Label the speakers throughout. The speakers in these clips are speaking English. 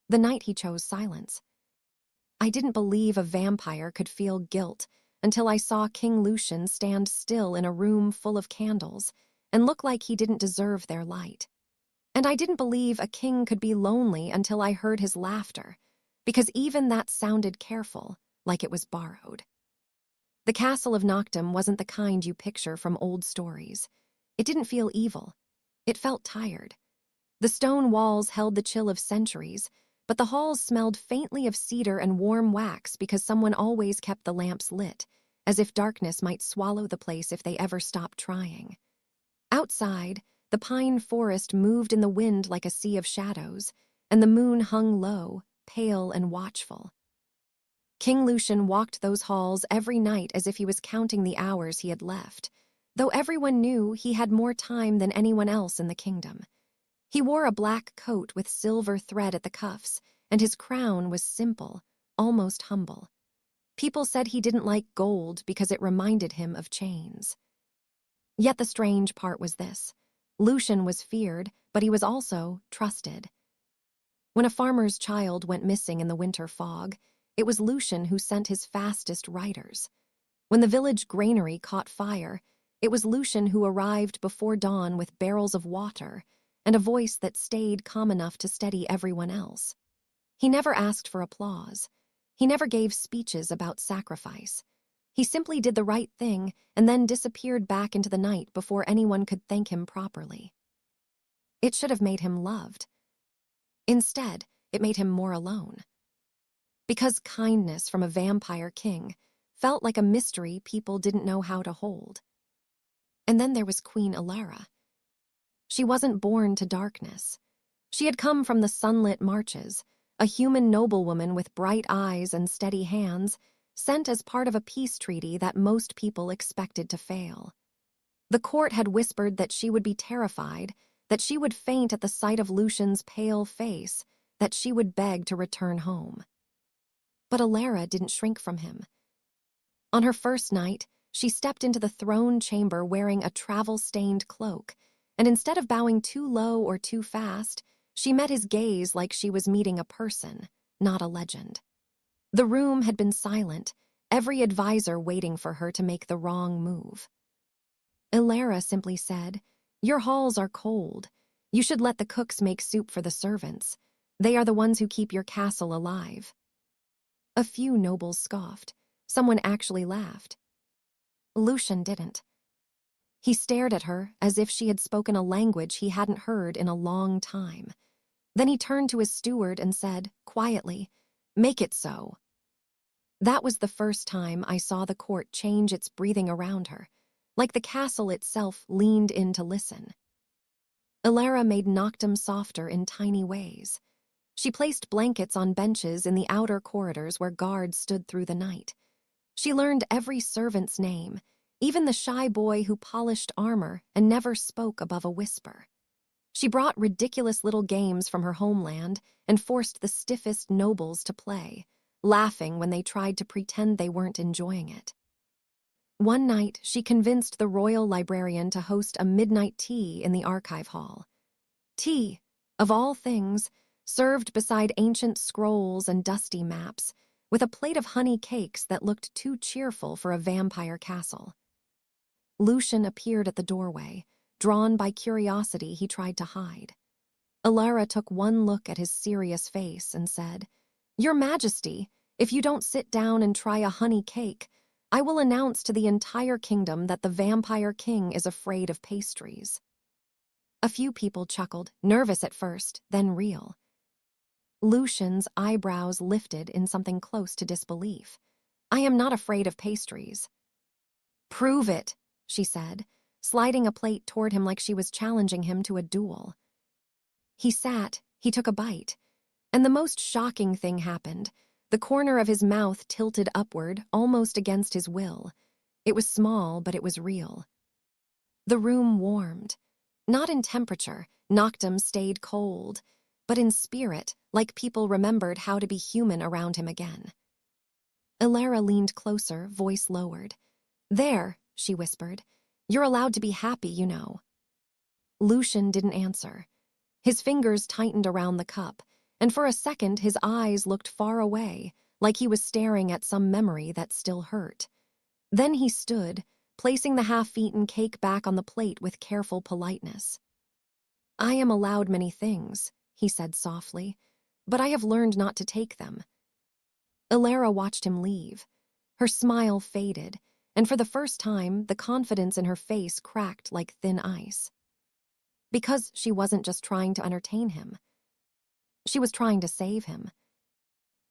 Speaker 1: The night he chose silence. I didn't believe a vampire could feel guilt until I saw King Lucien stand still in a room full of candles and look like he didn't deserve their light. And I didn't believe a king could be lonely until I heard his laughter, because even that sounded careful, like it was borrowed. The castle of Noctem wasn't the kind you picture from old stories. It didn't feel evil. It felt tired. The stone walls held the chill of centuries, but the halls smelled faintly of cedar and warm wax because someone always kept the lamps lit, as if darkness might swallow the place if they ever stopped trying. Outside, the pine forest moved in the wind like a sea of shadows, and the moon hung low, pale and watchful. King Lucien walked those halls every night as if he was counting the hours he had left, though everyone knew he had more time than anyone else in the kingdom. He wore a black coat with silver thread at the cuffs, and his crown was simple, almost humble. People said he didn't like gold because it reminded him of chains. Yet the strange part was this. Lucien was feared, but he was also trusted. When a farmer's child went missing in the winter fog, it was Lucien who sent his fastest riders. When the village granary caught fire, it was Lucien who arrived before dawn with barrels of water and a voice that stayed calm enough to steady everyone else. He never asked for applause. He never gave speeches about sacrifice. He simply did the right thing and then disappeared back into the night before anyone could thank him properly. It should have made him loved. Instead, it made him more alone. Because kindness from a vampire king felt like a mystery people didn't know how to hold. And then there was Queen Elara. She wasn't born to darkness. She had come from the sunlit marches, a human noblewoman with bright eyes and steady hands, sent as part of a peace treaty that most people expected to fail. The court had whispered that she would be terrified, that she would faint at the sight of Lucien's pale face, that she would beg to return home. But Elara didn't shrink from him. On her first night, she stepped into the throne chamber wearing a travel-stained cloak, and instead of bowing too low or too fast, she met his gaze like she was meeting a person, not a legend. The room had been silent, every advisor waiting for her to make the wrong move. Elara simply said, "Your halls are cold. You should let the cooks make soup for the servants. They are the ones who keep your castle alive." A few nobles scoffed. Someone actually laughed. Lucien didn't. He stared at her as if she had spoken a language he hadn't heard in a long time. Then he turned to his steward and said, quietly, "Make it so." That was the first time I saw the court change its breathing around her, like the castle itself leaned in to listen. Elara made Noctem softer in tiny ways. She placed blankets on benches in the outer corridors where guards stood through the night. She learned every servant's name, even the shy boy who polished armor and never spoke above a whisper. She brought ridiculous little games from her homeland and forced the stiffest nobles to play, laughing when they tried to pretend they weren't enjoying it. One night, she convinced the royal librarian to host a midnight tea in the archive hall. Tea, of all things, served beside ancient scrolls and dusty maps, with a plate of honey cakes that looked too cheerful for a vampire castle. Lucien appeared at the doorway, drawn by curiosity he tried to hide. Elara took one look at his serious face and said, "Your Majesty, if you don't sit down and try a honey cake, I will announce to the entire kingdom that the vampire king is afraid of pastries." A few people chuckled, nervous at first, then real. Lucien's eyebrows lifted in something close to disbelief. "I am not afraid of pastries." "Prove it," she said, sliding a plate toward him like she was challenging him to a duel. He sat, he took a bite, and the most shocking thing happened. The corner of his mouth tilted upward, almost against his will. It was small, but it was real. The room warmed. Not in temperature, Noctem stayed cold, but in spirit, like people remembered how to be human around him again. Elara leaned closer, voice lowered. "There," she whispered. "You're allowed to be happy, you know." Lucien didn't answer. His fingers tightened around the cup, and for a second his eyes looked far away, like he was staring at some memory that still hurt. Then he stood, placing the half-eaten cake back on the plate with careful politeness. "I am allowed many things," he said softly, "but I have learned not to take them." Elara watched him leave. Her smile faded, and for the first time, the confidence in her face cracked like thin ice. Because she wasn't just trying to entertain him. She was trying to save him.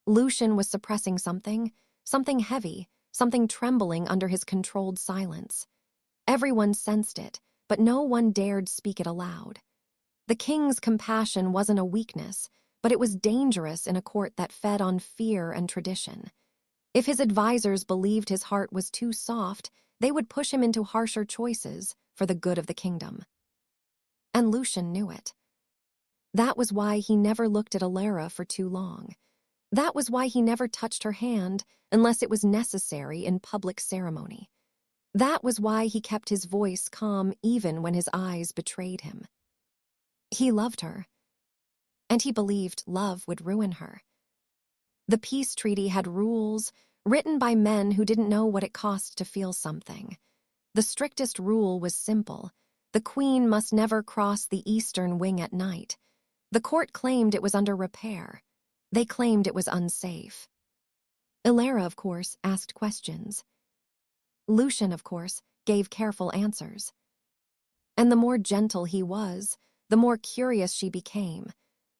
Speaker 1: Lucien was suppressing something heavy, something trembling under his controlled silence. Everyone sensed it, but no one dared speak it aloud. The king's compassion wasn't a weakness, but it was dangerous in a court that fed on fear and tradition. If his advisors believed his heart was too soft, they would push him into harsher choices for the good of the kingdom. And Lucien knew it. That was why he never looked at Elara for too long. That was why he never touched her hand unless it was necessary in public ceremony. That was why he kept his voice calm even when his eyes betrayed him. He loved her, and he believed love would ruin her. The peace treaty had rules written by men who didn't know what it cost to feel something. The strictest rule was simple. The queen must never cross the eastern wing at night. The court claimed it was under repair. They claimed it was unsafe. Elara, of course, asked questions. Lucien, of course, gave careful answers. And the more gentle he was, the more curious she became,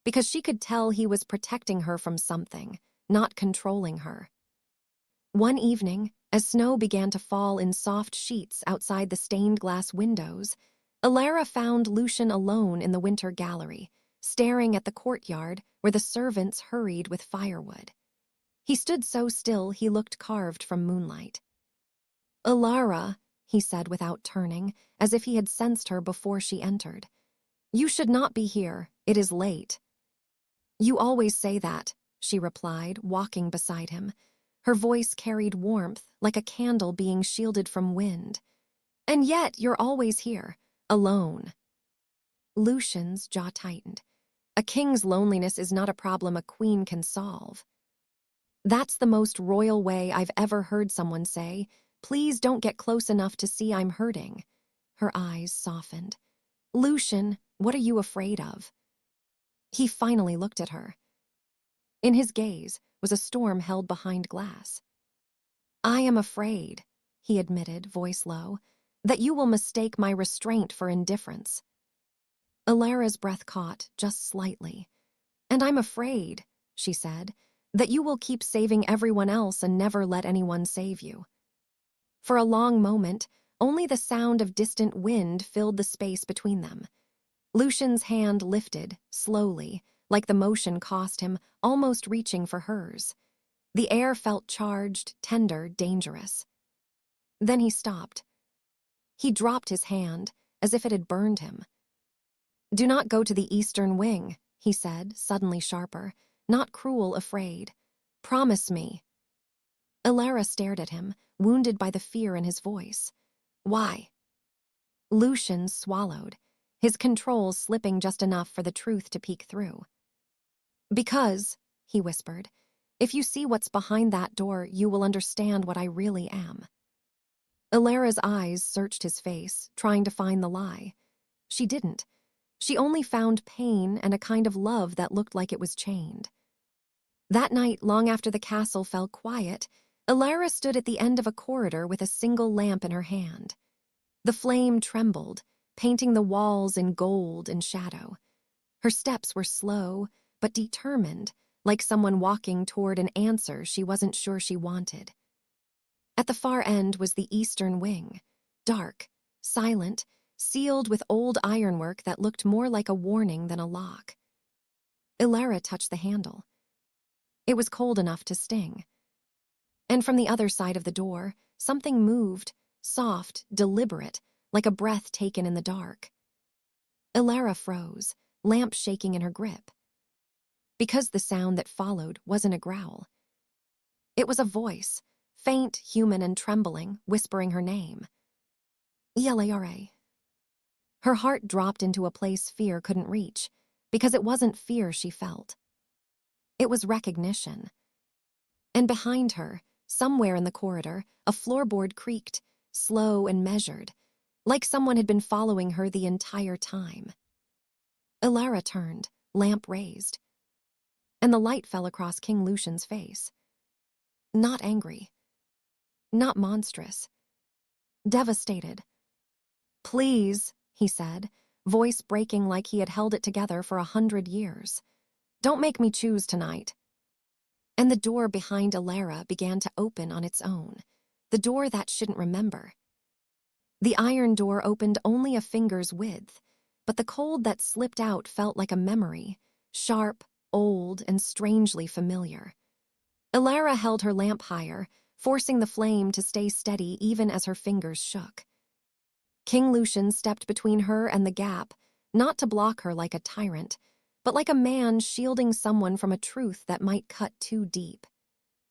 Speaker 1: because she could tell he was protecting her from something, not controlling her. One evening, as snow began to fall in soft sheets outside the stained glass windows, Elara found Lucien alone in the winter gallery, staring at the courtyard where the servants hurried with firewood. He stood so still he looked carved from moonlight. "Elara," he said without turning, as if he had sensed her before she entered. "You should not be here. It is late." "You always say that," she replied, walking beside him. Her voice carried warmth, like a candle being shielded from wind. "And yet you're always here, alone." Lucien's jaw tightened. A king's loneliness is not a problem a queen can solve. That's the most royal way I've ever heard someone say, "Please don't get close enough to see I'm hurting." Her eyes softened. "Lucien, what are you afraid of?" He finally looked at her. In his gaze was a storm held behind glass. "I am afraid," he admitted, voice low, "that you will mistake my restraint for indifference." Elara's breath caught, just slightly. "And I'm afraid," she said, "that you will keep saving everyone else and never let anyone save you." For a long moment, only the sound of distant wind filled the space between them. Lucien's hand lifted, slowly, like the motion cost him, almost reaching for hers. The air felt charged, tender, dangerous. Then he stopped. He dropped his hand, as if it had burned him. "Do not go to the eastern wing," he said, suddenly sharper, not cruel, afraid. "Promise me." Elara stared at him, wounded by the fear in his voice. "Why?" Lucien swallowed, his control slipping just enough for the truth to peek through. "Because," he whispered, "if you see what's behind that door, you will understand what I really am." Elara's eyes searched his face, trying to find the lie. She didn't. She only found pain and a kind of love that looked like it was chained. That night, long after the castle fell quiet, Elara stood at the end of a corridor with a single lamp in her hand. The flame trembled, painting the walls in gold and shadow. Her steps were slow, but determined, like someone walking toward an answer she wasn't sure she wanted. At the far end was the eastern wing, dark, silent, sealed with old ironwork that looked more like a warning than a lock. Elara touched the handle. It was cold enough to sting. And from the other side of the door, something moved, soft, deliberate, like a breath taken in the dark. Elara froze, lamp shaking in her grip. Because the sound that followed wasn't a growl. It was a voice, faint, human, and trembling, whispering her name. Elara. Her heart dropped into a place fear couldn't reach, because it wasn't fear she felt. It was recognition. And behind her, somewhere in the corridor, a floorboard creaked, slow and measured, like someone had been following her the entire time. Elara turned, lamp raised, and the light fell across King Lucien's face. Not angry. Not monstrous. Devastated. "Please," he said, voice breaking like he had held it together for 100 years. "Don't make me choose tonight." And the door behind Elara began to open on its own, the door that shouldn't remember. The iron door opened only a finger's width, but the cold that slipped out felt like a memory, sharp, old, and strangely familiar. Elara held her lamp higher, forcing the flame to stay steady even as her fingers shook. King Lucien stepped between her and the gap, not to block her like a tyrant, but like a man shielding someone from a truth that might cut too deep.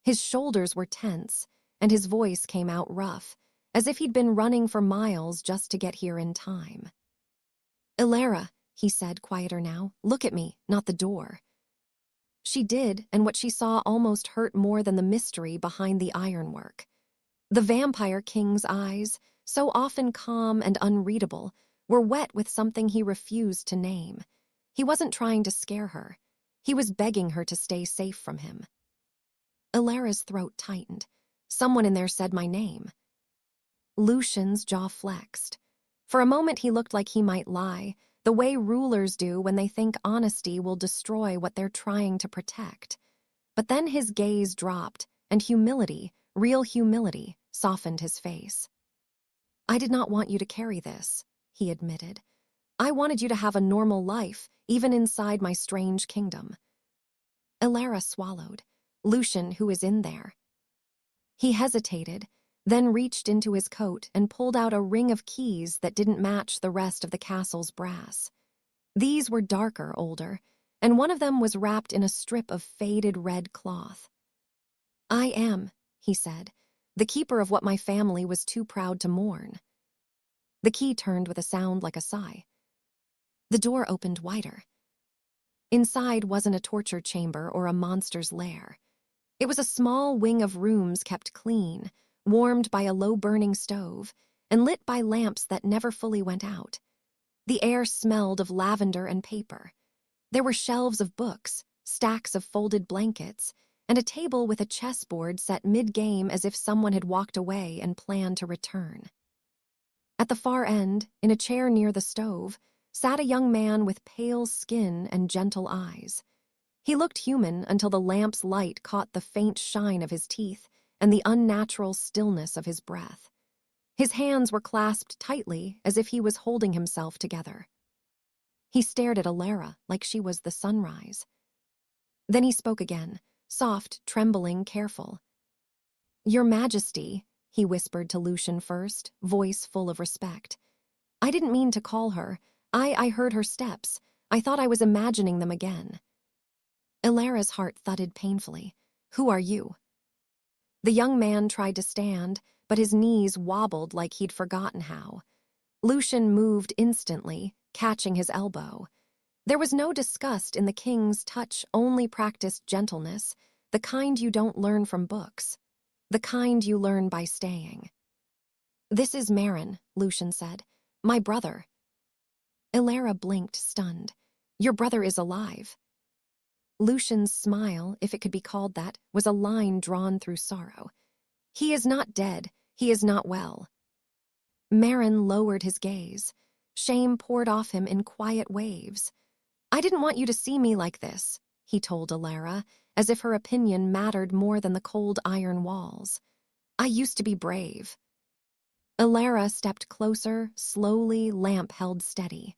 Speaker 1: His shoulders were tense, and his voice came out rough, as if he'd been running for miles just to get here in time. "Elara," he said, quieter now, "look at me, not the door." She did, and what she saw almost hurt more than the mystery behind the ironwork. The vampire king's eyes, so often calm and unreadable, were wet with something he refused to name. He wasn't trying to scare her. He was begging her to stay safe from him. Elara's throat tightened. Someone in there said my name. Lucien's jaw flexed. For a moment he looked like he might lie, the way rulers do when they think honesty will destroy what they're trying to protect. But then his gaze dropped, and humility, real humility, softened his face. "I did not want you to carry this," he admitted. "I wanted you to have a normal life, even inside my strange kingdom." Elara swallowed. "Lucien, who is in there?" He hesitated, then reached into his coat and pulled out a ring of keys that didn't match the rest of the castle's brass. These were darker, older, and one of them was wrapped in a strip of faded red cloth. "I am," he said, "the keeper of what my family was too proud to mourn." The key turned with a sound like a sigh. The door opened wider. Inside wasn't a torture chamber or a monster's lair. It was a small wing of rooms kept clean, warmed by a low-burning stove, and lit by lamps that never fully went out. The air smelled of lavender and paper. There were shelves of books, stacks of folded blankets, and a table with a chessboard set mid-game as if someone had walked away and planned to return. At the far end, in a chair near the stove, sat a young man with pale skin and gentle eyes. He looked human until the lamp's light caught the faint shine of his teeth and the unnatural stillness of his breath. His hands were clasped tightly as if he was holding himself together. He stared at Elara like she was the sunrise. Then he spoke again, soft, trembling, careful. "Your Majesty," he whispered to Lucien first, voice full of respect. "I didn't mean to call her. I heard her steps. I thought I was imagining them again." Elara's heart thudded painfully. "Who are you?" The young man tried to stand, but his knees wobbled like he'd forgotten how. Lucien moved instantly, catching his elbow. There was no disgust in the king's touch, only practiced gentleness, the kind you don't learn from books, the kind you learn by staying. "This is Maren," Lucien said. "My brother." Elara blinked, stunned. "Your brother is alive." Lucien's smile, if it could be called that, was a line drawn through sorrow. "He is not dead. He is not well." Maren lowered his gaze. Shame poured off him in quiet waves. "I didn't want you to see me like this," he told Elara, as if her opinion mattered more than the cold iron walls. "I used to be brave." Elara stepped closer, slowly, lamp held steady.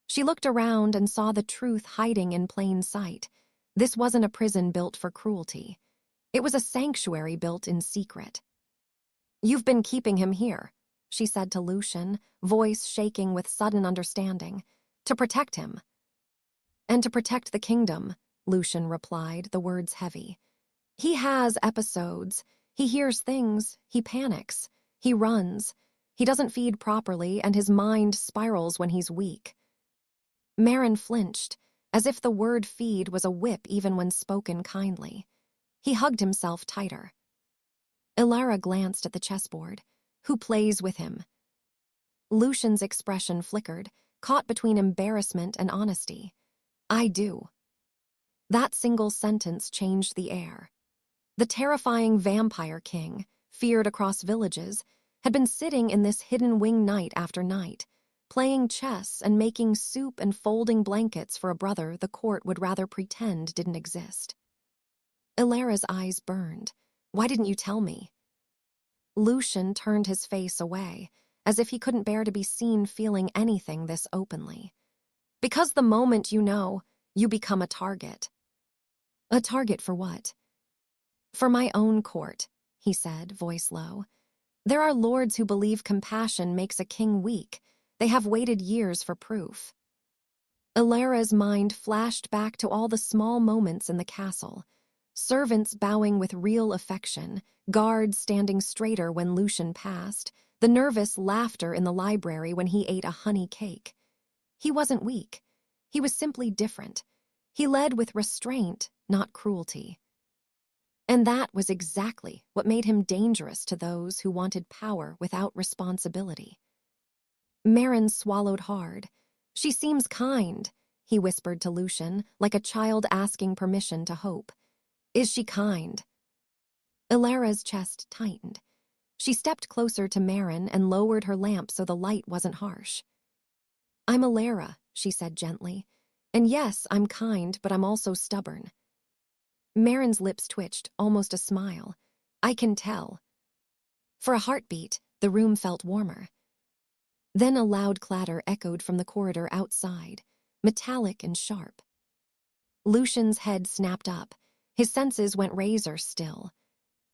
Speaker 1: She looked around and saw the truth hiding in plain sight. This wasn't a prison built for cruelty. It was a sanctuary built in secret. "You've been keeping him here," she said to Lucien, voice shaking with sudden understanding, "to protect him." "And to protect the kingdom," Lucien replied, the words heavy. "He has episodes. He hears things. He panics. He runs. He doesn't feed properly, and his mind spirals when he's weak." Maren flinched. as if the word feed was a whip even when spoken kindly. He hugged himself tighter. Elara glanced at the chessboard. Who plays with him? Lucien's expression flickered, caught between embarrassment and honesty. I do. That single sentence changed the air. The terrifying vampire king, feared across villages, had been sitting in this hidden wing night after night, playing chess and making soup and folding blankets for a brother the court would rather pretend didn't exist. Elara's eyes burned. Why didn't you tell me? Lucien turned his face away, as if he couldn't bear to be seen feeling anything this openly. Because the moment you know, you become a target. A target for what? For my own court, he said, voice low. There are lords who believe compassion makes a king weak. They have waited years for proof. Elara's mind flashed back to all the small moments in the castle. Servants bowing with real affection, guards standing straighter when Lucien passed, the nervous laughter in the library when he ate a honey cake. He wasn't weak. He was simply different. He led with restraint, not cruelty. And that was exactly what made him dangerous to those who wanted power without responsibility. Maren swallowed hard. She seems kind, he whispered to Lucien, like a child asking permission to hope. Is she kind? Elara's chest tightened. She stepped closer to Maren and lowered her lamp so the light wasn't harsh. I'm Elara, she said gently. And yes, I'm kind, but I'm also stubborn. Maren's lips twitched, almost a smile. I can tell. For a heartbeat, the room felt warmer. Then a loud clatter echoed from the corridor outside, metallic and sharp. Lucien's head snapped up. His senses went razor still.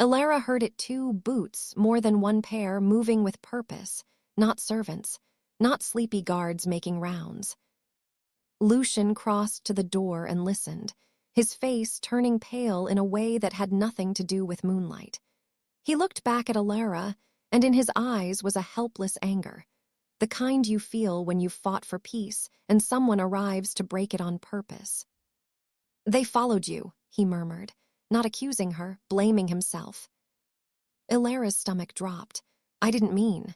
Speaker 1: Elara heard it too, boots, more than one pair, moving with purpose, not servants, not sleepy guards making rounds. Lucien crossed to the door and listened, his face turning pale in a way that had nothing to do with moonlight. He looked back at Elara, and in his eyes was a helpless anger, the kind you feel when you've fought for peace and someone arrives to break it on purpose. They followed you, he murmured, not accusing her, blaming himself. Elara's stomach dropped. I didn't mean.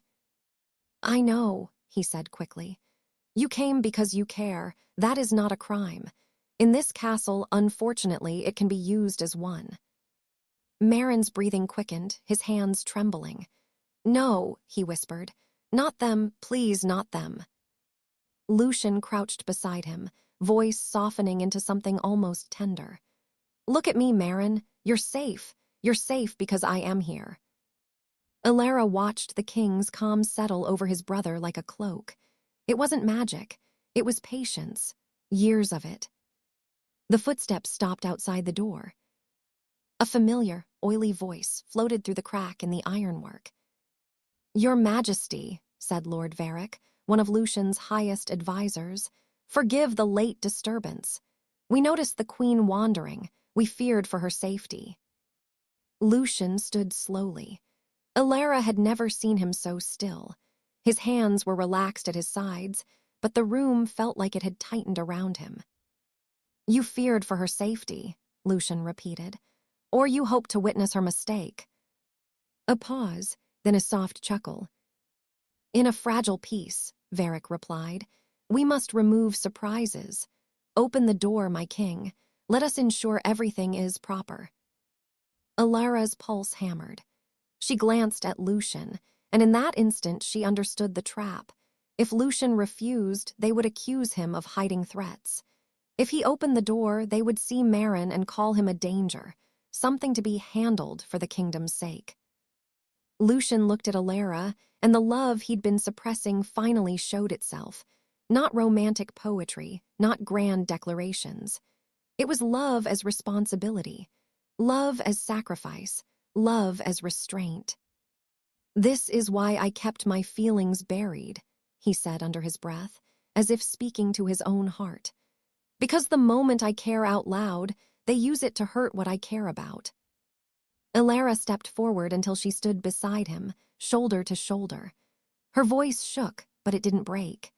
Speaker 1: I know, he said quickly. You came because you care. That is not a crime. In this castle, unfortunately, it can be used as one. Maren's breathing quickened, his hands trembling. No, he whispered. Not them, please, not them. Lucien crouched beside him, voice softening into something almost tender. Look at me, Maren. You're safe. You're safe because I am here. Elara watched the king's calm settle over his brother like a cloak. It wasn't magic. It was patience. Years of it. The footsteps stopped outside the door. A familiar, oily voice floated through the crack in the ironwork. Your Majesty, said Lord Varrik, one of Lucien's highest advisors, forgive the late disturbance. We noticed the queen wandering. We feared for her safety. Lucien stood slowly. Elara had never seen him so still. His hands were relaxed at his sides, but the room felt like it had tightened around him. You feared for her safety, Lucien repeated, or you hoped to witness her mistake. A pause, then a soft chuckle. In a fragile peace, Varrik replied, we must remove surprises. Open the door, my king. Let us ensure everything is proper. Elara's pulse hammered. She glanced at Lucien, and in that instant she understood the trap. If Lucien refused, they would accuse him of hiding threats. If he opened the door, they would see Maren and call him a danger, something to be handled for the kingdom's sake. Lucien looked at Elara, and the love he'd been suppressing finally showed itself. Not romantic poetry, not grand declarations. It was love as responsibility, love as sacrifice, love as restraint. This is why I kept my feelings buried, he said under his breath, as if speaking to his own heart. Because the moment I care out loud, they use it to hurt what I care about. Elara stepped forward until she stood beside him, shoulder to shoulder. Her voice shook, but it didn't break.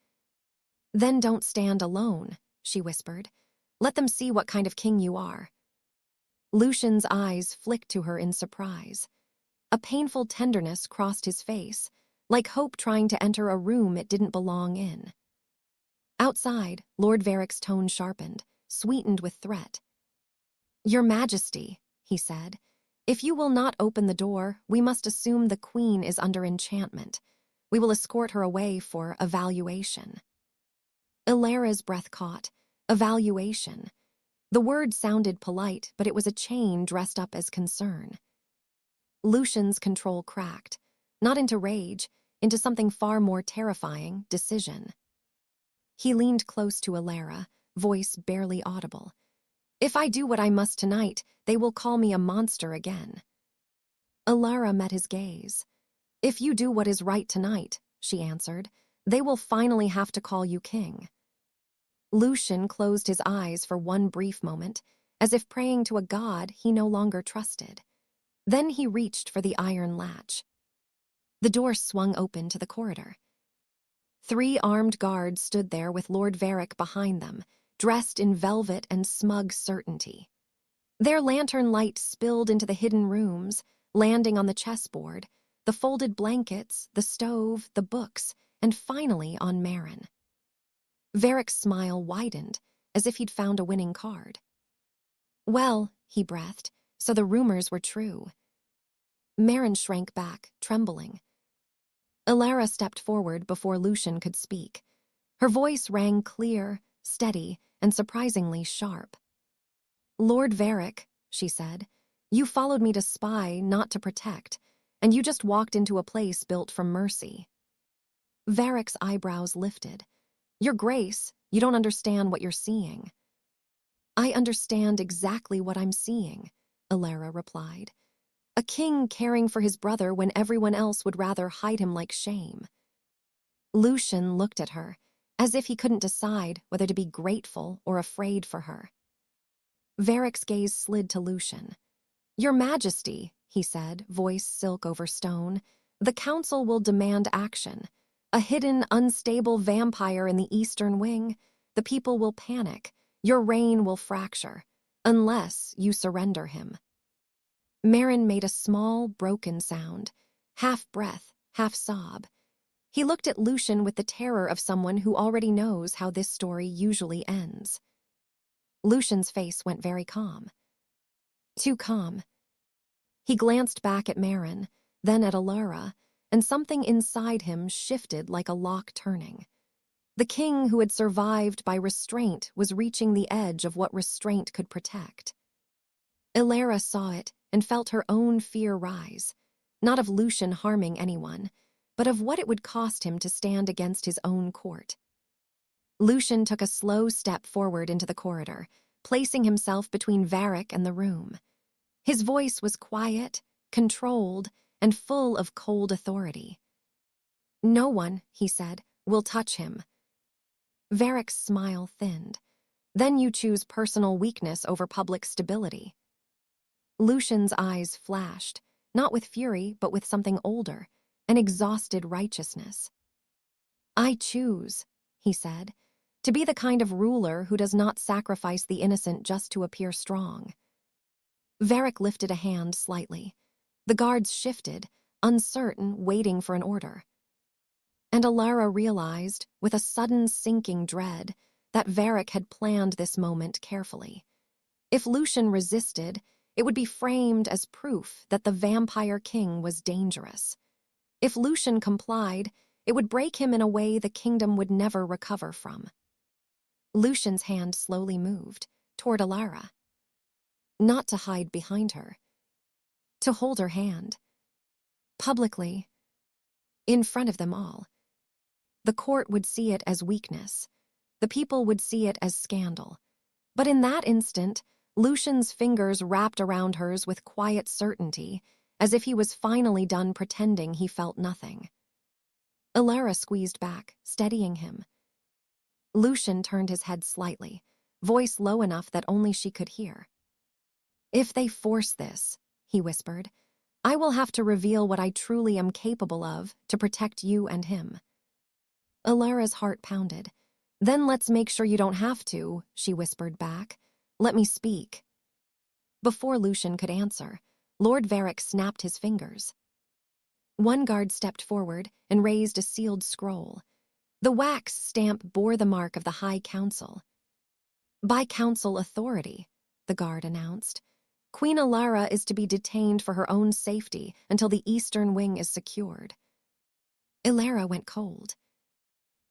Speaker 1: Then don't stand alone, she whispered. Let them see what kind of king you are." Lucien's eyes flicked to her in surprise. A painful tenderness crossed his face, like hope trying to enter a room it didn't belong in. Outside, Lord Varrik's tone sharpened, sweetened with threat. "Your Majesty," he said, "if you will not open the door, we must assume the Queen is under enchantment. We will escort her away for evaluation." Elara's breath caught. Evaluation. The word sounded polite, but it was a chain dressed up as concern. Lucien's control cracked, not into rage, into something far more terrifying, decision. He leaned close to Elara, voice barely audible. "If I do what I must tonight, they will call me a monster again." Elara met his gaze. "If you do what is right tonight," she answered, "they will finally have to call you king." Lucien closed his eyes for one brief moment, as if praying to a god he no longer trusted. Then he reached for the iron latch. The door swung open to the corridor. 3 armed guards stood there with Lord Varrik behind them, dressed in velvet and smug certainty. Their lantern light spilled into the hidden rooms, landing on the chessboard, the folded blankets, the stove, the books, and finally on Maren. Varrik's smile widened, as if he'd found a winning card. "Well," he breathed, "so the rumors were true." Maren shrank back, trembling. Elara stepped forward before Lucien could speak. Her voice rang clear, steady, and surprisingly sharp. "Lord Varrik," she said, "you followed me to spy, not to protect, and you just walked into a place built from mercy." Varrik's eyebrows lifted. "Your Grace, you don't understand what you're seeing." "I understand exactly what I'm seeing," Elara replied. "A king caring for his brother when everyone else would rather hide him like shame." Lucien looked at her, as if he couldn't decide whether to be grateful or afraid for her. Varrik's gaze slid to Lucien. "Your Majesty," he said, voice silk over stone, "the Council will demand action. A hidden, unstable vampire in the Eastern Wing. The people will panic. Your reign will fracture. Unless you surrender him." Maren made a small, broken sound, half breath, half sob. He looked at Lucien with the terror of someone who already knows how this story usually ends. Lucien's face went very calm. Too calm. He glanced back at Maren, then at Elara, and something inside him shifted like a lock turning. The king who had survived by restraint was reaching the edge of what restraint could protect. Elara saw it and felt her own fear rise, not of Lucien harming anyone, but of what it would cost him to stand against his own court. Lucien took a slow step forward into the corridor, placing himself between Varrik and the room. His voice was quiet, controlled, and full of cold authority. "No one," he said, "will touch him." Varrik's smile thinned. "Then you choose personal weakness over public stability." Lucien's eyes flashed, not with fury, but with something older, an exhausted righteousness. "I choose," he said, "to be the kind of ruler who does not sacrifice the innocent just to appear strong." Varrik lifted a hand slightly. The guards shifted, uncertain, waiting for an order. And Elara realized, with a sudden sinking dread, that Varrik had planned this moment carefully. If Lucien resisted, it would be framed as proof that the vampire king was dangerous. If Lucien complied, it would break him in a way the kingdom would never recover from. Lucien's hand slowly moved, toward Elara. Not to hide behind her. To hold her hand. Publicly. In front of them all. The court would see it as weakness. The people would see it as scandal. But in that instant, Lucien's fingers wrapped around hers with quiet certainty, as if he was finally done pretending he felt nothing. Elara squeezed back, steadying him. Lucien turned his head slightly, voice low enough that only she could hear. "If they force this," he whispered, "I will have to reveal what I truly am capable of to protect you and him." Elara's heart pounded. Then let's make sure you don't have to, she whispered back. Let me speak. Before Lucien could answer, Lord Varrik snapped his fingers. One guard stepped forward and raised a sealed scroll. The wax stamp bore the mark of the High Council. By council authority, the guard announced. Queen Elara is to be detained for her own safety until the eastern wing is secured. Elara went cold.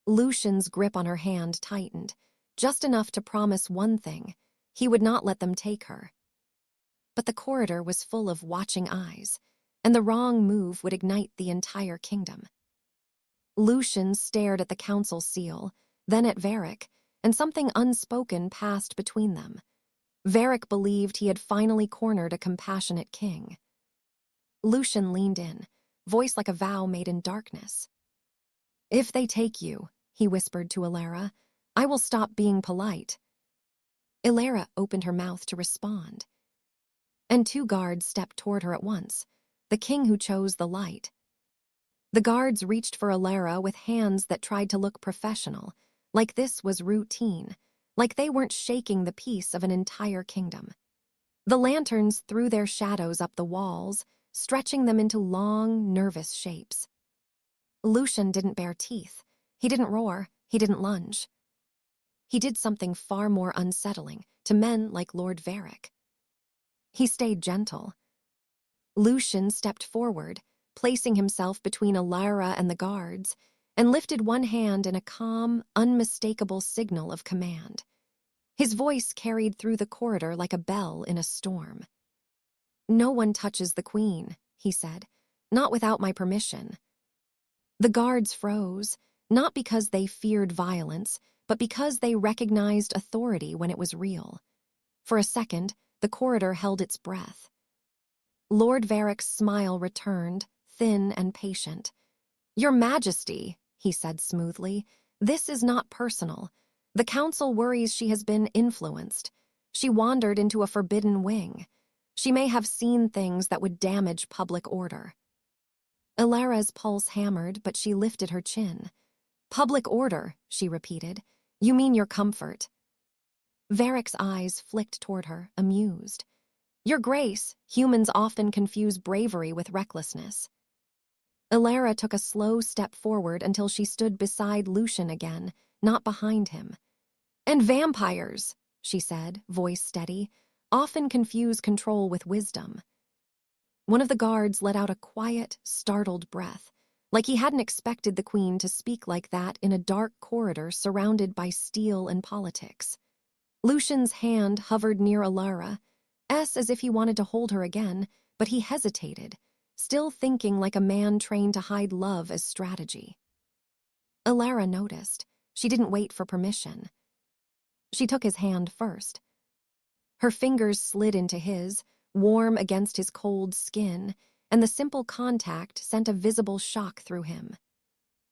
Speaker 1: Lucien's grip on her hand tightened, just enough to promise one thing: he would not let them take her. But the corridor was full of watching eyes, and the wrong move would ignite the entire kingdom. Lucien stared at the council seal, then at Varrik, and something unspoken passed between them. Varrik believed he had finally cornered a compassionate king. Lucien leaned in, voice like a vow made in darkness. If they take you, he whispered to Elara, I will stop being polite. Elara opened her mouth to respond. And two guards stepped toward her at once, the king who chose the light. The guards reached for Elara with hands that tried to look professional, like this was routine, like they weren't shaking the peace of an entire kingdom. The lanterns threw their shadows up the walls, stretching them into long, nervous shapes. Lucien didn't bare teeth. He didn't roar. He didn't lunge. He did something far more unsettling to men like Lord Varrik. He stayed gentle. Lucien stepped forward, placing himself between Elara and the guards, and lifted one hand in a calm, unmistakable signal of command. His voice carried through the corridor like a bell in a storm. No one touches the queen, he said, not without my permission. The guards froze, not because they feared violence, but because they recognized authority when it was real. For a second, the corridor held its breath. Lord Varrick's smile returned, thin and patient. Your Majesty, he said smoothly, this is not personal. The council worries she has been influenced. She wandered into a forbidden wing. She may have seen things that would damage public order. Elara's pulse hammered, but she lifted her chin. Public order, she repeated. You mean your comfort. Varrick's eyes flicked toward her, amused. Your Grace, humans often confuse bravery with recklessness. Elara took a slow step forward until she stood beside Lucien again, not behind him. And vampires, she said, voice steady, often confuse control with wisdom. One of the guards let out a quiet, startled breath, like he hadn't expected the queen to speak like that in a dark corridor surrounded by steel and politics. Lucien's hand hovered near Elara, as if he wanted to hold her again, but he hesitated, still thinking like a man trained to hide love as strategy. Elara noticed. She didn't wait for permission. She took his hand first. Her fingers slid into his, warm against his cold skin, and the simple contact sent a visible shock through him.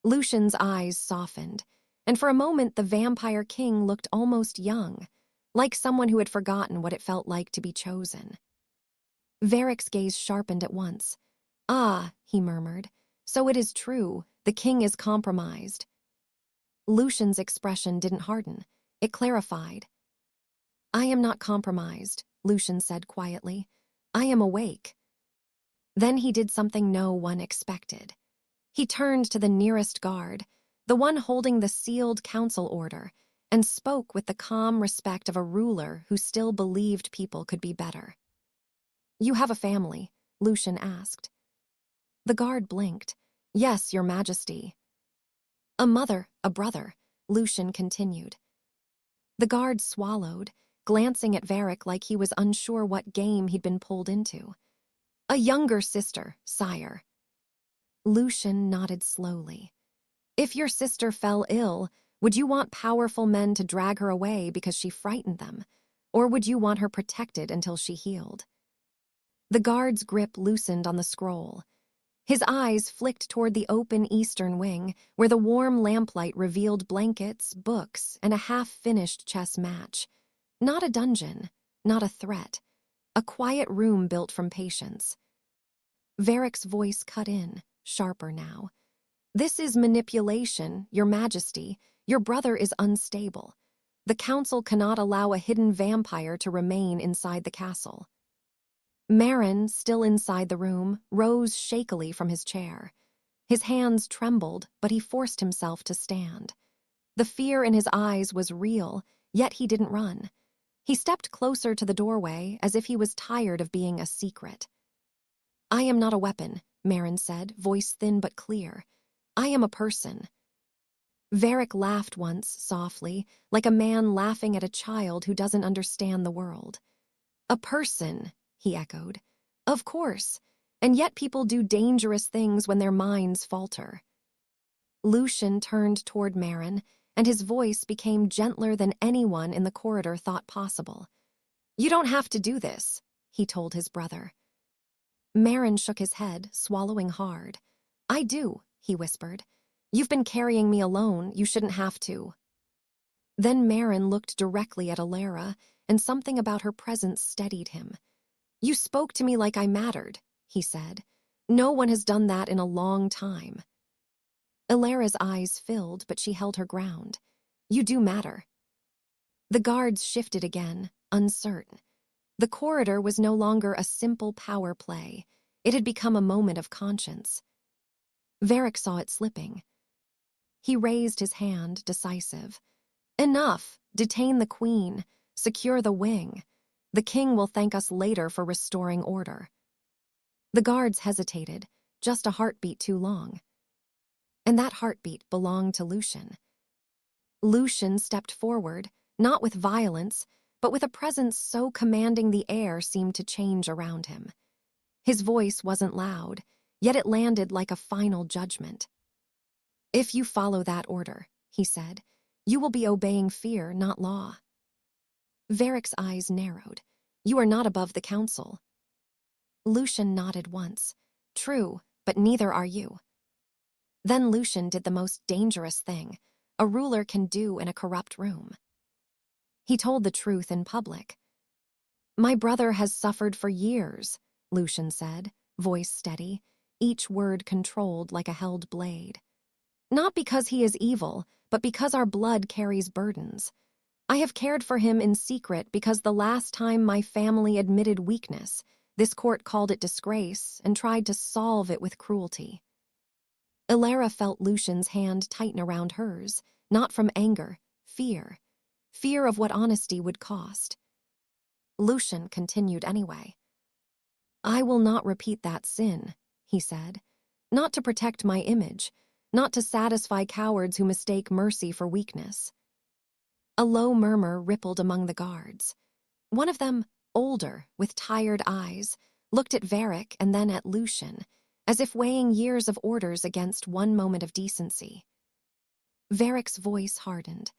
Speaker 1: Lucien's eyes softened, and for a moment the vampire king looked almost young, like someone who had forgotten what it felt like to be chosen. Varrick's gaze sharpened at once. Ah, he murmured, so it is true, the king is compromised. Lucien's expression didn't harden, it clarified. I am not compromised, Lucien said quietly. I am awake. Then he did something no one expected. He turned to the nearest guard, the one holding the sealed council order, and spoke with the calm respect of a ruler who still believed people could be better. You have a family, Lucien asked. The guard blinked. Yes, Your Majesty. A mother, a brother, Lucien continued. The guard swallowed, glancing at Varrik like he was unsure what game he'd been pulled into. A younger sister, sire. Lucien nodded slowly. If your sister fell ill, would you want powerful men to drag her away because she frightened them, or would you want her protected until she healed? The guard's grip loosened on the scroll. His eyes flicked toward the open eastern wing, where the warm lamplight revealed blankets, books, and a half-finished chess match. Not a dungeon, not a threat. A quiet room built from patience. Varrick's voice cut in, sharper now. This is manipulation, Your Majesty. Your brother is unstable. The council cannot allow a hidden vampire to remain inside the castle." Maren, still inside the room, rose shakily from his chair. His hands trembled, but he forced himself to stand. The fear in his eyes was real, yet he didn't run. He stepped closer to the doorway, as if he was tired of being a secret. "I am not a weapon," Maren said, voice thin but clear. "I am a person." Varrik laughed once, softly, like a man laughing at a child who doesn't understand the world. "A person," he echoed. "Of course. And yet people do dangerous things when their minds falter." Lucien turned toward Maren, and his voice became gentler than anyone in the corridor thought possible. "You don't have to do this," he told his brother. Maren shook his head, swallowing hard. "I do," he whispered. "You've been carrying me alone, you shouldn't have to." Then Maren looked directly at Elara, and something about her presence steadied him. "You spoke to me like I mattered," he said. "No one has done that in a long time." Elara's eyes filled, but she held her ground. "You do matter." The guards shifted again, uncertain. The corridor was no longer a simple power play. It had become a moment of conscience. Varrik saw it slipping. He raised his hand, decisive. "Enough! Detain the queen. Secure the wing. The king will thank us later for restoring order." The guards hesitated, just a heartbeat too long. And that heartbeat belonged to Lucien. Lucien stepped forward, not with violence, but with a presence so commanding the air seemed to change around him. His voice wasn't loud, yet it landed like a final judgment. "If you follow that order," he said, "you will be obeying fear, not law." Varrik's eyes narrowed. "You are not above the council." Lucien nodded once. "True, but neither are you." Then Lucien did the most dangerous thing a ruler can do in a corrupt room. He told the truth in public. "My brother has suffered for years," Lucien said, voice steady, each word controlled like a held blade. "Not because he is evil, but because our blood carries burdens. I have cared for him in secret because the last time my family admitted weakness, this court called it disgrace and tried to solve it with cruelty." Elara felt Lucien's hand tighten around hers, not from anger, fear. Fear of what honesty would cost. Lucien continued anyway. "I will not repeat that sin," he said. "Not to protect my image, not to satisfy cowards who mistake mercy for weakness." A low murmur rippled among the guards. One of them, older, with tired eyes, looked at Varrik and then at Lucien, as if weighing years of orders against one moment of decency. Varrik's voice hardened.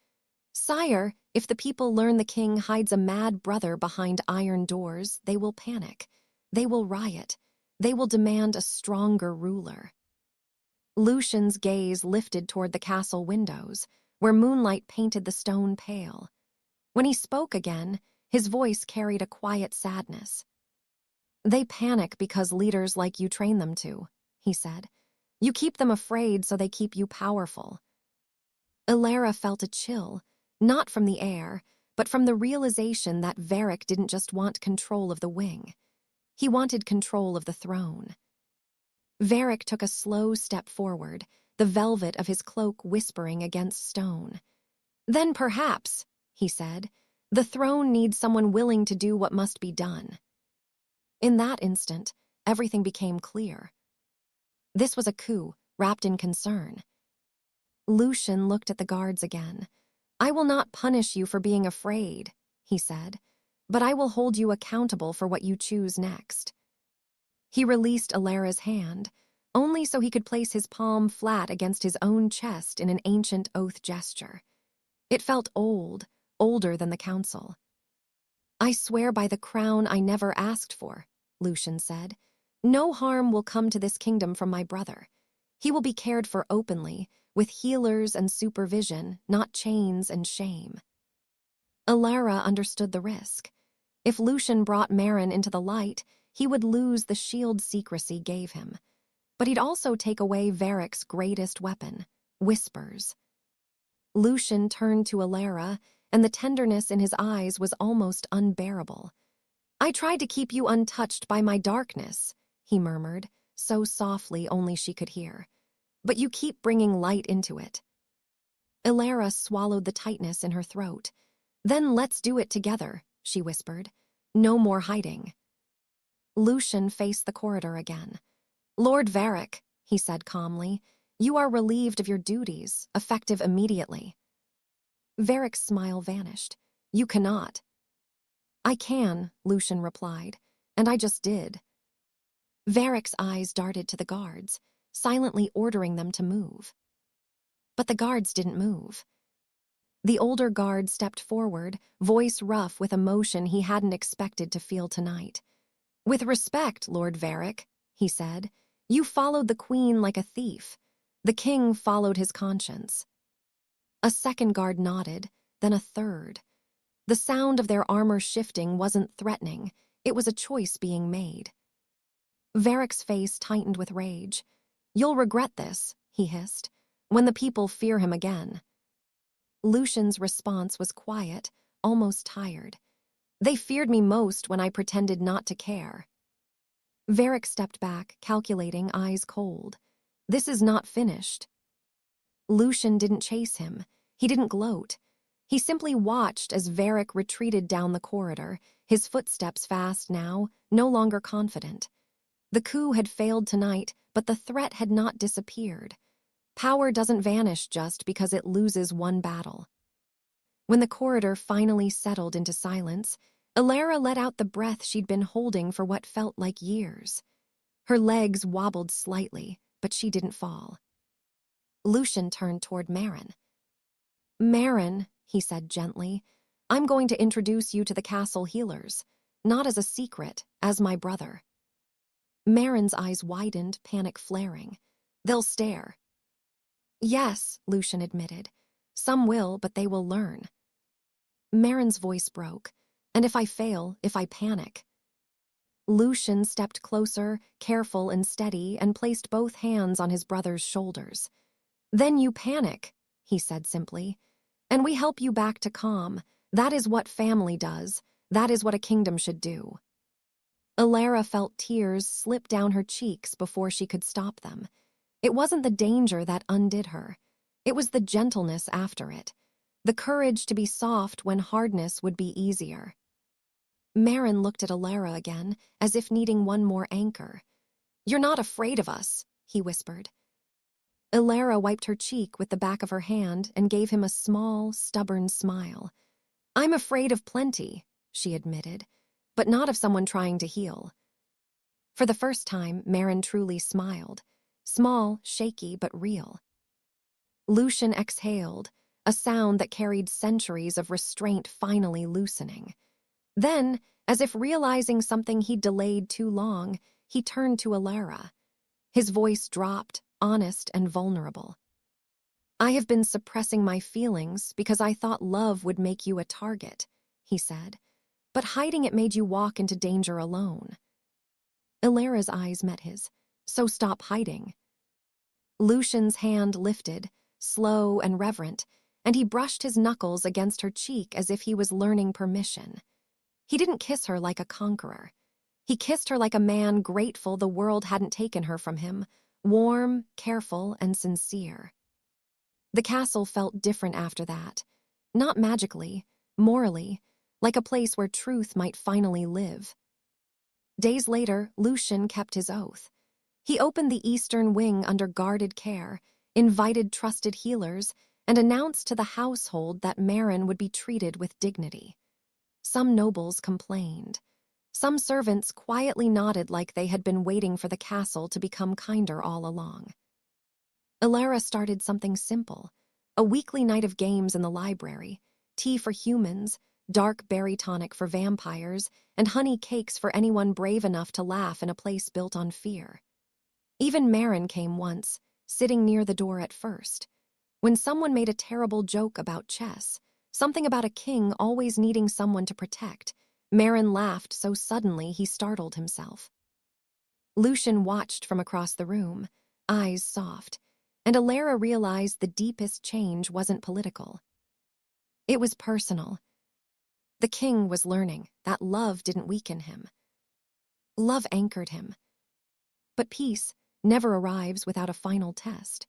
Speaker 1: "Sire, if the people learn the king hides a mad brother behind iron doors, they will panic. They will riot. They will demand a stronger ruler." Lucien's gaze lifted toward the castle windows, where moonlight painted the stone pale. When he spoke again, his voice carried a quiet sadness. "They panic because leaders like you train them to," he said. "You keep them afraid so they keep you powerful." Elara felt a chill, not from the air, but from the realization that Varrik didn't just want control of the wing. He wanted control of the throne. Varrik took a slow step forward, the velvet of his cloak whispering against stone. "Then perhaps," he said, "the throne needs someone willing to do what must be done." In that instant, everything became clear. This was a coup, wrapped in concern. Lucien looked at the guards again. "I will not punish you for being afraid," he said, "but I will hold you accountable for what you choose next." He released Elara's hand, only so he could place his palm flat against his own chest in an ancient oath gesture. It felt old, older than the council. "I swear by the crown I never asked for," Lucien said. "No harm will come to this kingdom from my brother. He will be cared for openly, with healers and supervision, not chains and shame." Elara understood the risk. If Lucien brought Maren into the light, he would lose the shield secrecy gave him. But he'd also take away Varrik's greatest weapon, whispers. Lucien turned to Elara, and the tenderness in his eyes was almost unbearable. "I tried to keep you untouched by my darkness," he murmured, so softly only she could hear. "But you keep bringing light into it." Elara swallowed the tightness in her throat. "Then let's do it together," she whispered. "No more hiding." Lucien faced the corridor again. "Lord Varrik," he said calmly, "you are relieved of your duties, effective immediately." Varrik's smile vanished. "You cannot." "I can," Lucien replied, "and I just did." Varrik's eyes darted to the guards, silently ordering them to move. But the guards didn't move. The older guard stepped forward, voice rough with emotion he hadn't expected to feel tonight. "With respect, Lord Varrik," he said, "you followed the queen like a thief. The king followed his conscience." A second guard nodded, then a third. The sound of their armor shifting wasn't threatening, it was a choice being made. Varrik's face tightened with rage. "You'll regret this," he hissed, "when the people fear him again." Lucien's response was quiet, almost tired. "They feared me most when I pretended not to care." Varrik stepped back, calculating, eyes cold. "This is not finished." Lucien didn't chase him. He didn't gloat. He simply watched as Varrik retreated down the corridor, his footsteps fast now, no longer confident. The coup had failed tonight, but the threat had not disappeared. Power doesn't vanish just because it loses one battle. When the corridor finally settled into silence, Elara let out the breath she'd been holding for what felt like years. Her legs wobbled slightly, but she didn't fall. Lucien turned toward Maren. "Maren," he said gently, "I'm going to introduce you to the castle healers, not as a secret, as my brother." Maren's eyes widened, panic flaring. "They'll stare." "Yes," Lucien admitted. "Some will, but they will learn." Maren's voice broke. "And if I fail, if I panic?" Lucien stepped closer, careful and steady, and placed both hands on his brother's shoulders. "Then you panic," he said simply, "and we help you back to calm. That is what family does. That is what a kingdom should do." Elara felt tears slip down her cheeks before she could stop them. It wasn't the danger that undid her. It was the gentleness after it, the courage to be soft when hardness would be easier. Maren looked at Elara again, as if needing one more anchor. "You're not afraid of us," he whispered. Elara wiped her cheek with the back of her hand and gave him a small, stubborn smile. "I'm afraid of plenty," she admitted, "but not of someone trying to heal." For the first time, Maren truly smiled. Small, shaky, but real. Lucien exhaled, a sound that carried centuries of restraint finally loosening. Then, as if realizing something he'd delayed too long, he turned to Elara. His voice dropped, honest and vulnerable. "I have been suppressing my feelings because I thought love would make you a target," he said. "But hiding it made you walk into danger alone." Elara's eyes met his. "So stop hiding." Lucien's hand lifted, slow and reverent, and he brushed his knuckles against her cheek as if he was learning permission. He didn't kiss her like a conqueror. He kissed her like a man grateful the world hadn't taken her from him, warm, careful, and sincere. The castle felt different after that. Not magically, morally, like a place where truth might finally live. Days later, Lucien kept his oath. He opened the eastern wing under guarded care, invited trusted healers, and announced to the household that Maren would be treated with dignity. Some nobles complained. Some servants quietly nodded like they had been waiting for the castle to become kinder all along. Elara started something simple, a weekly night of games in the library, tea for humans, dark berry tonic for vampires, and honey cakes for anyone brave enough to laugh in a place built on fear. Even Maren came once, sitting near the door at first. When someone made a terrible joke about chess, something about a king always needing someone to protect, Maren laughed so suddenly he startled himself. Lucien watched from across the room, eyes soft, and Elara realized the deepest change wasn't political. It was personal. The king was learning that love didn't weaken him. Love anchored him. But peace never arrives without a final test.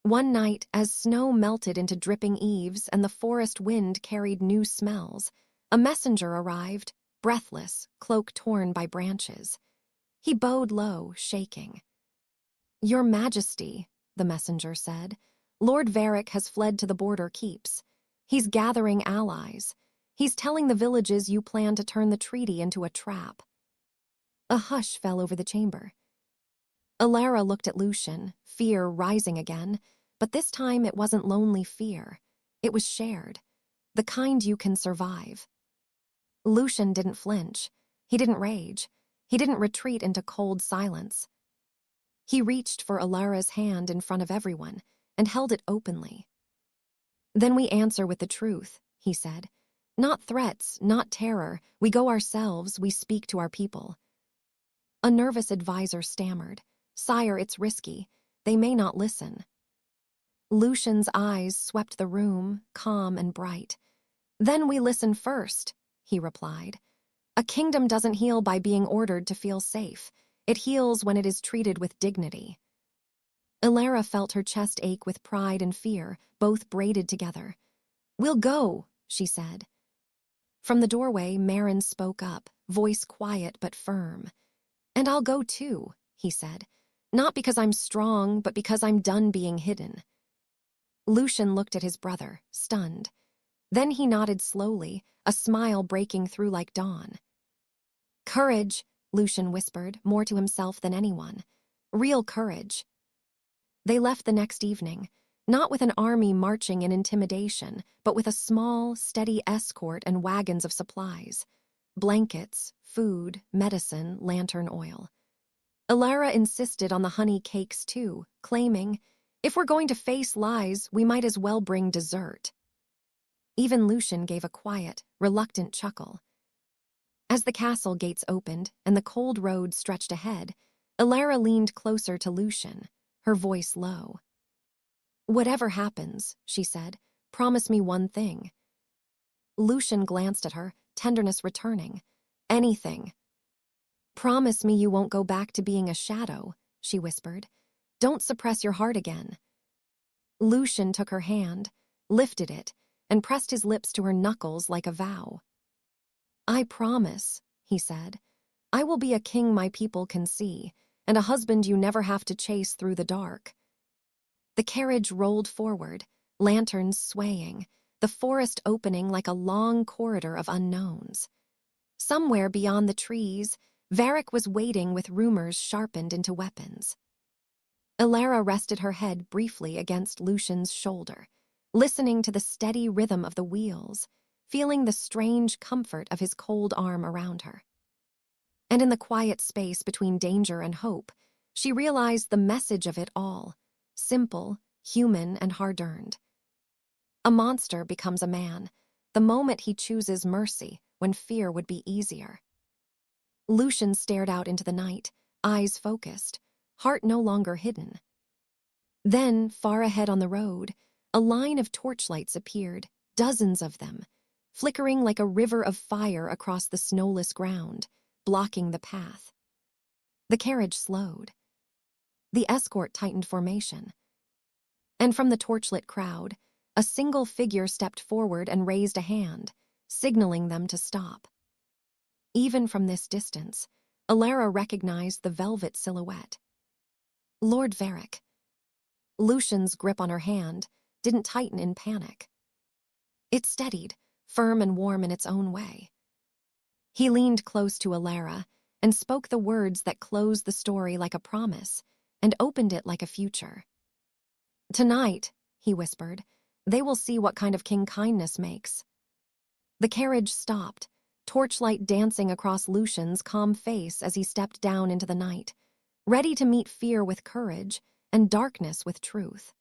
Speaker 1: One night, as snow melted into dripping eaves and the forest wind carried new smells, a messenger arrived, breathless, cloak torn by branches. He bowed low, shaking. "Your Majesty," the messenger said, "Lord Varrik has fled to the border keeps. He's gathering allies. He's telling the villages you plan to turn the treaty into a trap." A hush fell over the chamber. Elara looked at Lucien, fear rising again, but this time it wasn't lonely fear. It was shared, the kind you can survive. Lucien didn't flinch. He didn't rage. He didn't retreat into cold silence. He reached for Elara's hand in front of everyone and held it openly. "Then we answer with the truth," he said. "Not threats, not terror. We go ourselves, we speak to our people." A nervous advisor stammered, "Sire, it's risky. They may not listen." Lucien's eyes swept the room, calm and bright. "Then we listen first," he replied. "A kingdom doesn't heal by being ordered to feel safe. It heals when it is treated with dignity." Elara felt her chest ache with pride and fear, both braided together. "We'll go," she said. From the doorway, Maren spoke up, voice quiet but firm. "And I'll go too," he said. "Not because I'm strong, but because I'm done being hidden." Lucien looked at his brother, stunned. Then he nodded slowly, a smile breaking through like dawn. "Courage," Lucien whispered, more to himself than anyone. "Real courage." They left the next evening, not with an army marching in intimidation, but with a small, steady escort and wagons of supplies. Blankets, food, medicine, lantern oil. Elara insisted on the honey cakes too, claiming, "If we're going to face lies, we might as well bring dessert." Even Lucien gave a quiet, reluctant chuckle. As the castle gates opened and the cold road stretched ahead, Elara leaned closer to Lucien, her voice low. "Whatever happens," she said, "promise me one thing." Lucien glanced at her, tenderness returning. "Anything." "Promise me you won't go back to being a shadow," she whispered. "Don't suppress your heart again." Lucien took her hand, lifted it, and pressed his lips to her knuckles like a vow. "I promise," he said. "I will be a king my people can see, and a husband you never have to chase through the dark." The carriage rolled forward, lanterns swaying, the forest opening like a long corridor of unknowns. Somewhere beyond the trees, Varrik was waiting with rumors sharpened into weapons. Elara rested her head briefly against Lucien's shoulder, listening to the steady rhythm of the wheels, feeling the strange comfort of his cold arm around her. And in the quiet space between danger and hope, she realized the message of it all, simple, human, and hard-earned. A monster becomes a man, the moment he chooses mercy when fear would be easier. Lucien stared out into the night, eyes focused, heart no longer hidden. Then, far ahead on the road, a line of torchlights appeared, dozens of them, flickering like a river of fire across the snowless ground, blocking the path. The carriage slowed. The escort tightened formation. And from the torchlit crowd, a single figure stepped forward and raised a hand, signaling them to stop. Even from this distance, Elara recognized the velvet silhouette. Lord Varrik. Lucien's grip on her hand didn't tighten in panic. It steadied, firm and warm in its own way. He leaned close to Elara and spoke the words that closed the story like a promise and opened it like a future. "Tonight," he whispered, "they will see what kind of king kindness makes." The carriage stopped, torchlight dancing across Lucien's calm face as he stepped down into the night, ready to meet fear with courage and darkness with truth.